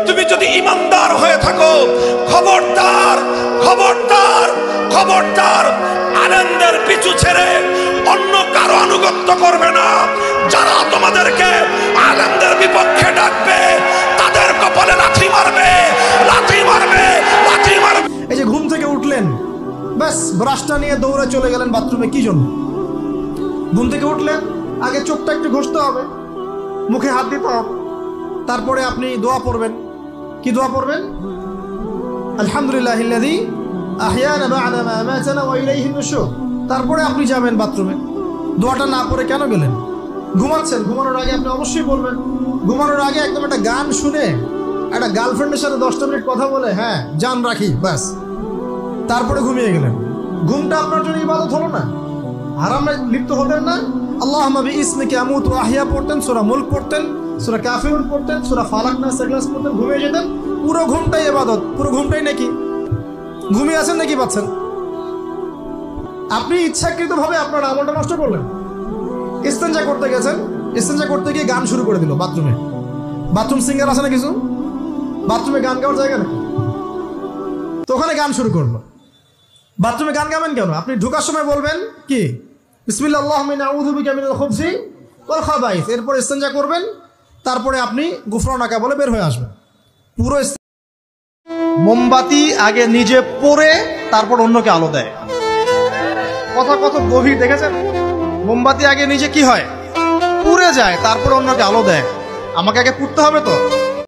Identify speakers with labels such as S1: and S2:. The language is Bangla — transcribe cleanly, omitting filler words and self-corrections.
S1: তুমি যদি ইমানদার হয়ে থাকো, খবরদার খবরদার খবরদার, আলেমদের পিছু ছেড়ে অন্য কারো আনুগত্য করবে না। যারা তোমাদেরকে আলেমদের বিপক্ষে ডাকবে তাদের কপালে লাথি মারবে, লাথি মারবে, লাথি মারবে।
S2: এই যে ঘুম থেকে উঠলেন, ব্যাস ব্রাশটা নিয়ে দৌড়ে চলে গেলেন বাথরুমে, কি জন্য? ঘুম থেকে উঠলেন, আগে চোখটা একটু ঘষতে হবে, মুখে হাত দিতে হবে, তারপরে আপনি দোয়া পড়বেন। কি দোয়া পড়বেন? আলহামদুলিল্লাহিল্লাযী আহইয়ানা বা'দা মা আমাতানা ওয়া ইলাইহিন নুশুর। তারপরে আপনি যাবেন বাথরুমে। দোয়াটা না পড়ে কেন গেলেন? ঘুমাচ্ছেন, ঘুমানোর আগে আপনি অবশ্যই বলবেন। ঘুমানোর আগে একদম একটা গান শুনে, একটা গার্লফ্রেন্ডের সাথে 10টা মিনিট কথা বলে, হ্যাঁ জান রাখি, ব্যাস, তারপরে ঘুমিয়ে গেলেন। ঘুমটা আপনার জন্য ইবাদত হলো না? হারামে লিপ্ত হতেন না? আল্লাহুম্মা বিইসমিকা আমুতু ওয়া আহইয়া পড়তেন, সূরা মুলক পড়তেন, সূরা কাফিরুন পড়তেন, সূরা ফালাক নাস ইখলাস পড়তেন, ঘুমিয়ে যেতেন। পুরো ঘুমটাই ইবাদত, পুরো ঘুমটাই নাকি? ঘুমিয়ে আছেন নাকি পাচ্ছেন? আপনি ইচ্ছাকৃতভাবে আপনার আমলটা নষ্ট করলেন। ইস্তেঞ্জা করতে গেছেন, ইস্তেঞ্জা করতে গিয়ে গান শুরু করে দিল বাথরুমে। বাথরুম সিঙ্গার আছে না কিছু? বাথরুমে গান গাওয়ার জায়গা নাকি? তো ওখানে গান শুরু করলো। বাথরুমে গান গাবেন কেন? আপনি ঢোকার সময় বলবেন কি? বিসমিল্লাহ আল্লাহুম্মা ইন্নী আউযু বিকা মিনাল খুবসি ওয়াল খাবাইস। এরপর ইস্তেঞ্জা করবেন, তারপরে আপনি গুফরানাকা বলে বের হয়ে আসবেন। পুরো মোমবাতি আগে নিজে পড়ে তারপর অন্যকে আলো দেয়। কথা কত গভীর দেখেছেন? মোমবাতি আগে নিজে কি হয়? পুড়ে যায়, তারপর অন্যকে আলো দেয়। আমাকে আগে পুড়তে হবে তো।